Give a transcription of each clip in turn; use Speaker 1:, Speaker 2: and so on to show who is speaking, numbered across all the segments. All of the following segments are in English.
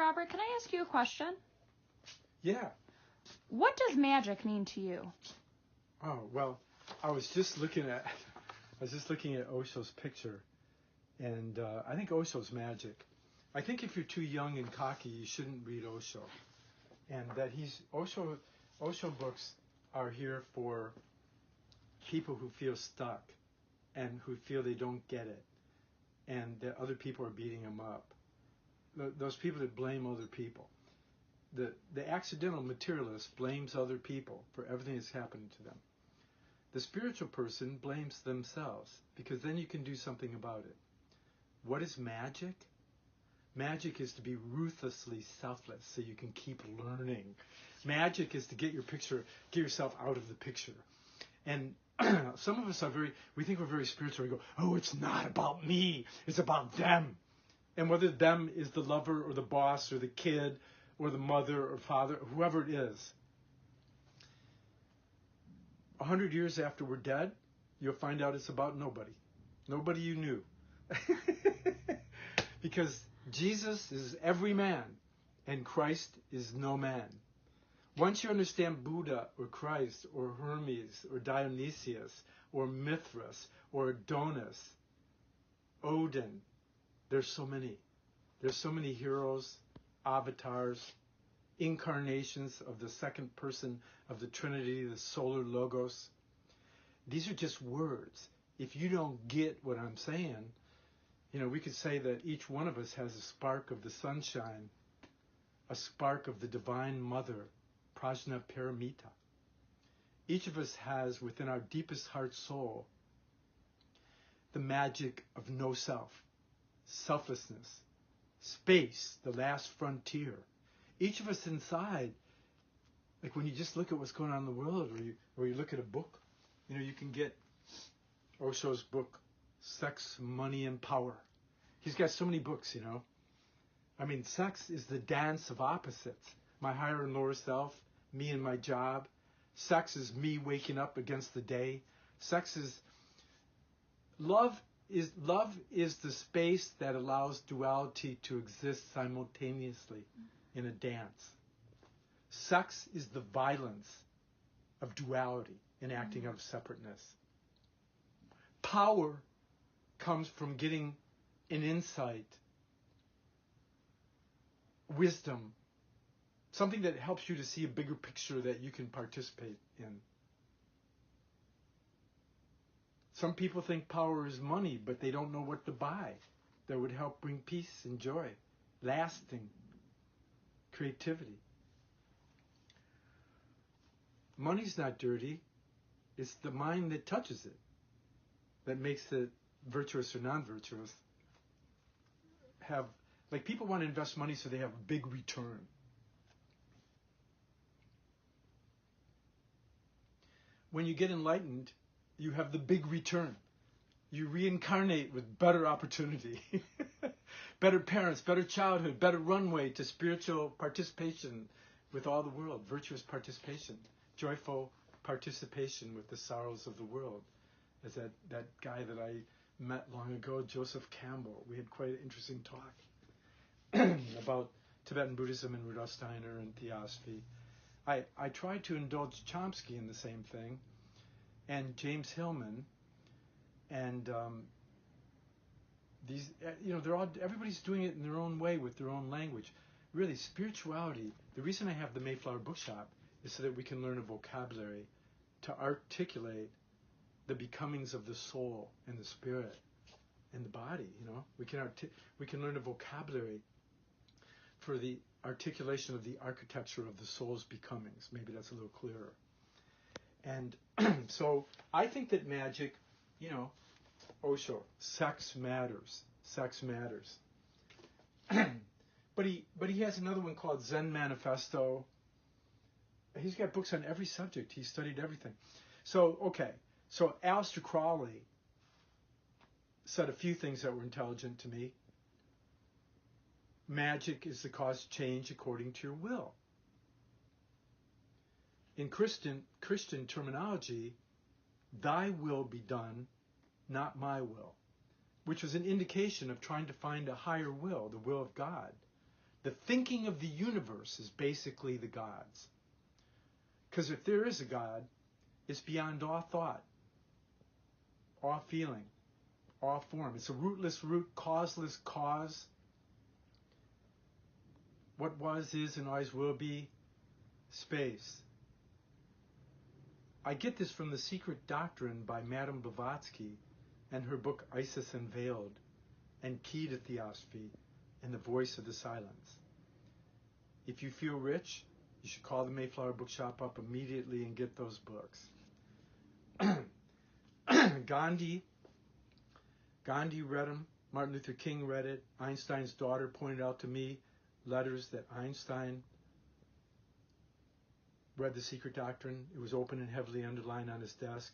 Speaker 1: Robert, can I ask you a question?
Speaker 2: Yeah.
Speaker 1: What does magic mean to you?
Speaker 2: Oh, well, I was just looking at Osho's picture, and I think Osho's magic. I think if you're too young and cocky, you shouldn't read Osho. And that Osho books are here for people who feel stuck and who feel they don't get it, and that other people are beating them up. Those people that blame other people. The accidental materialist blames other people for everything that's happened to them. The spiritual person blames themselves, because then you can do something about it. What is magic? Magic is to be ruthlessly selfless so you can keep learning. Magic is to get yourself out of the picture. And some of us we think we're very spiritual. We go, oh, it's not about me. It's about them. And whether them is the lover or the boss or the kid or the mother or father, whoever it is, 100 years after we're dead, you'll find out it's about nobody. Nobody you knew. Because Jesus is every man, and Christ is no man. Once you understand Buddha or Christ or Hermes or Dionysius or Mithras or Adonis, Odin, there's so many. There's so many heroes, avatars, incarnations of the second person of the Trinity, the solar logos. These are just words. If you don't get what I'm saying, we could say that each one of us has a spark of the sunshine, a spark of the Divine Mother, Prajna Paramita. Each of us has within our deepest heart soul the magic of no self, selflessness, space, the last frontier. Each of us inside, like when you just look at what's going on in the world, or you look at a book, you can get Osho's book, Sex, Money, and Power. He's got so many books, I mean, sex is the dance of opposites. My higher and lower self, me and my job. Sex is me waking up against the day. Love is the space that allows duality to exist simultaneously in a dance. Sex is the violence of duality enacting out of separateness. Power comes from getting an insight, wisdom, something that helps you to see a bigger picture that you can participate in. Some people think power is money, but they don't know what to buy that would help bring peace and joy, lasting creativity. Money's not dirty. It's the mind that touches it that makes it virtuous or non-virtuous. People want to invest money so they have a big return. When you get enlightened, you have the big return. You reincarnate with better opportunity, better parents, better childhood, better runway to spiritual participation with all the world, virtuous participation, joyful participation with the sorrows of the world. As that guy that I met long ago, Joseph Campbell, we had quite an interesting talk about Tibetan Buddhism and Rudolf Steiner and Theosophy. I tried to indulge Chomsky in the same thing, and James Hillman, and these, everybody's doing it in their own way with their own language. Really, spirituality, the reason I have the Mayflower bookshop is so that we can learn a vocabulary to articulate the becomings of the soul and the spirit and the body. We can learn a vocabulary for the articulation of the architecture of the soul's becomings. Maybe that's a little clearer. And so I think that magic, Osho, sex matters. Sex matters. But he has another one called Zen Manifesto. He's got books on every subject. He studied everything. So Aleister Crowley said a few things that were intelligent to me. Magic is the cause of change according to your will. In Christian terminology, thy will be done, not my will, which was an indication of trying to find a higher will, the will of God, The thinking of the universe is basically the gods. Because if there is a God, it's beyond all thought, all feeling, all form. It's a rootless root, causeless cause. What was, is, and always will be, space. I get this from The Secret Doctrine by Madame Blavatsky and her book Isis Unveiled and Key to Theosophy and The Voice of the Silence. If you feel rich, you should call the Mayflower Bookshop up immediately and get those books. Gandhi read them. Martin Luther King read it. Einstein's daughter pointed out to me letters that Einstein read The Secret Doctrine. It was open and heavily underlined on his desk.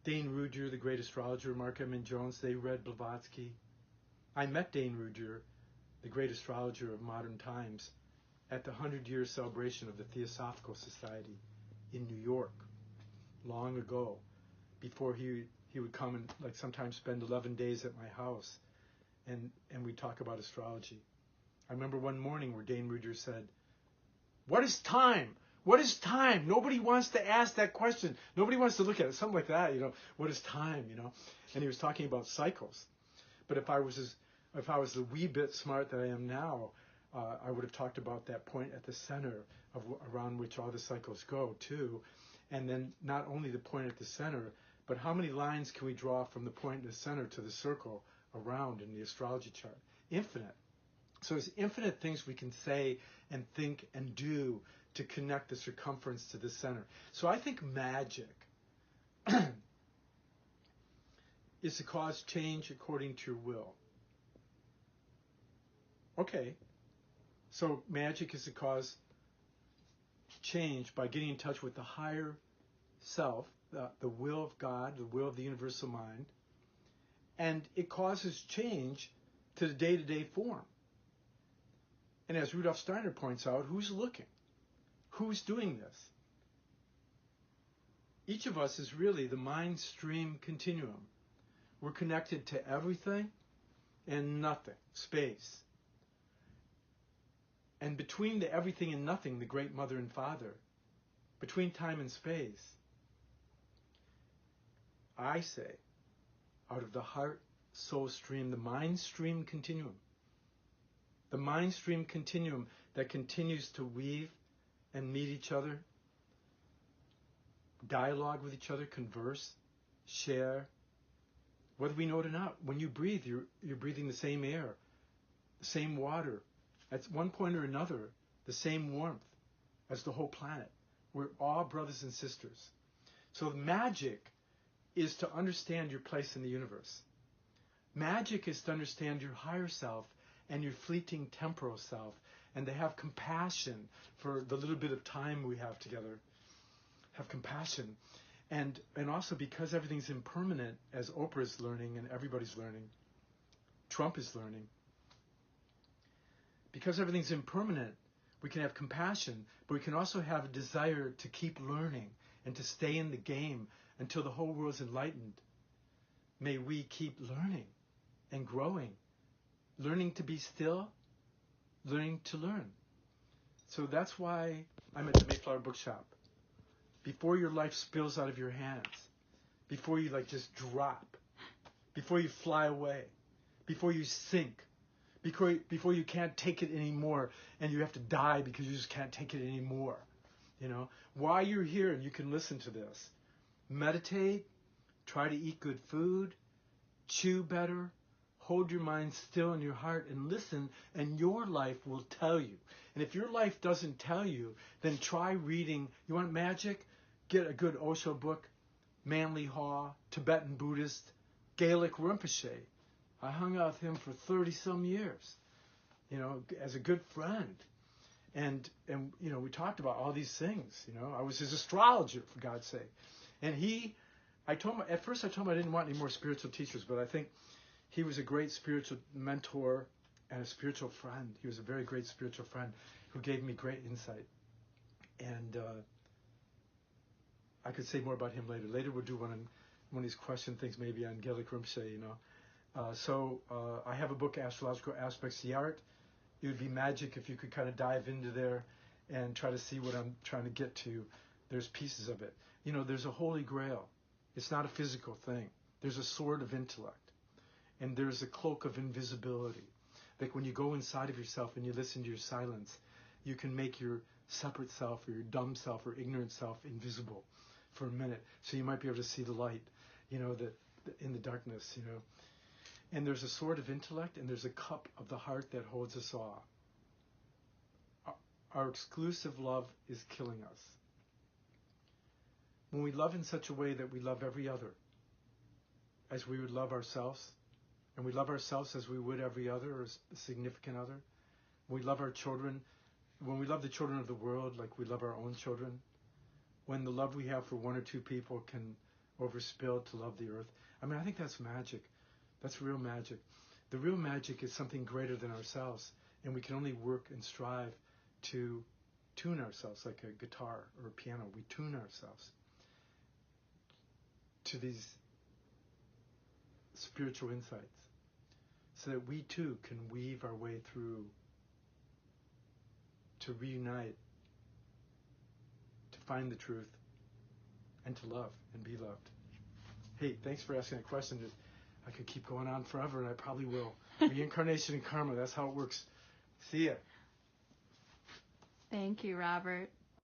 Speaker 2: Dane Rudhyar, the great astrologer, Mark Edmund Jones, they read Blavatsky. I met Dane Rudhyar, the great astrologer of modern times, at the 100-year celebration of the Theosophical Society in New York, long ago, before he would come and like sometimes spend 11 days at my house, and we'd talk about astrology. I remember one morning where Dane Rudhyar said, "What is time? What is time? Nobody wants to ask that question. Nobody wants to look at it." Something like that, what is time, And he was talking about cycles. But if I was a wee bit smart that I am now, I would have talked about that point at the center of around which all the cycles go too. And then not only the point at the center, but how many lines can we draw from the point in the center to the circle around in the astrology chart? Infinite. So there's infinite things we can say and think and do to connect the circumference to the center. So I think magic is to cause change according to your will. Okay, so magic is to cause change by getting in touch with the higher self, the will of God, the will of the universal mind, and it causes change to the day-to-day form. And as Rudolf Steiner points out, who's looking? Who's doing this? Each of us is really the mind stream continuum. We're connected to everything and nothing, space. And between the everything and nothing, the great mother and father, between time and space, I say, out of the heart, soul stream, the mind stream continuum, the mind stream continuum that continues to weave and meet each other, dialogue with each other, converse, share, whether we know it or not. When you breathe, you're breathing the same air, the same water, at one point or another, the same warmth as the whole planet. We're all brothers and sisters. So magic is to understand your place in the universe. Magic is to understand your higher self and your fleeting temporal self, and to have compassion for the little bit of time we have together. Have compassion. And also because everything's impermanent, as Oprah's learning and everybody's learning, Trump is learning, because everything's impermanent, we can have compassion, but we can also have a desire to keep learning and to stay in the game until the whole world's enlightened. May we keep learning and growing, learning to be still, learning to learn. So that's why I'm at the Mayflower Bookshop. Before your life spills out of your hands, before you just drop, before you fly away, before you sink, before you can't take it anymore and you have to die because you just can't take it anymore. While you're here and you can listen to this, meditate, try to eat good food, chew better, hold your mind still in your heart and listen, and your life will tell you. And if your life doesn't tell you, then try reading. You want magic? Get a good Osho book, Manly Haw, Tibetan Buddhist, Gaelic Rinpoche. I hung out with him for 30-some years, as a good friend. And we talked about all these things, I was his astrologer, for God's sake. And at first I told him I didn't want any more spiritual teachers, but I think he was a great spiritual mentor and a spiritual friend. He was a very great spiritual friend who gave me great insight. And I could say more about him later. Later we'll do one of these question things maybe on Gaelic Rinpoche, I have a book, Astrological Aspects of the Art. It would be magic if you could kind of dive into there and try to see what I'm trying to get to. There's pieces of it. There's a holy grail. It's not a physical thing. There's a sword of intellect. And there's a cloak of invisibility. Like when you go inside of yourself and you listen to your silence, you can make your separate self or your dumb self or ignorant self invisible for a minute. So you might be able to see the light, in the darkness, And there's a sword of intellect and there's a cup of the heart that holds us all. Our exclusive love is killing us. When we love in such a way that we love every other as we would love ourselves, and we love ourselves as we would every other or a significant other, we love our children, when we love the children of the world like we love our own children, when the love we have for one or two people can overspill to love the earth, I think that's magic. That's real magic. The real magic is something greater than ourselves, and we can only work and strive to tune ourselves like a guitar or a piano. We tune ourselves to these spiritual insights so that we too can weave our way through to reunite, to find the truth, and to love and be loved. Hey, thanks for asking that question. I could keep going on forever, and I probably will. Reincarnation and karma, that's how it works. See ya.
Speaker 1: Thank you, Robert.